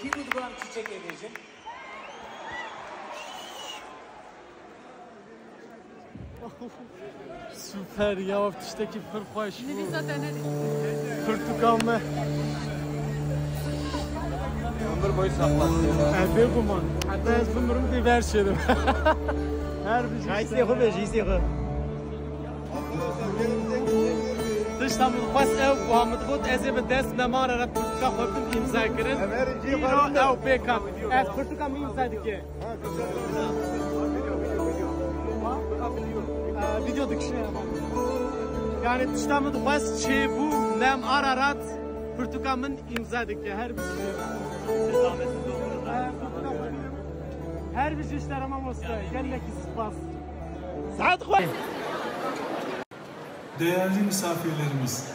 2 kudgram çiçek edeceğim. Süper ya, tişteki pır hoş bu. Ne zaten ne? Portakal mı? Ömür boyu saklasın. Ebe kuman. Hatta ez ömrümü de verşedim. Her bir şey. İsteyek mi? İsteyek. Dıştan bu pas ev Muhammed Bud ezebe dest nemar arat portakal hepin imza kirin. Hero ev backup. Ez portakal mı imza dike? Video dikişine yapalım. Yani dıştan bu pas çe bu nem ararat portakalın imza dike her bir şey. Her bir şey işler ama usta. Gel spas. Saat koy. Değerli misafirlerimiz,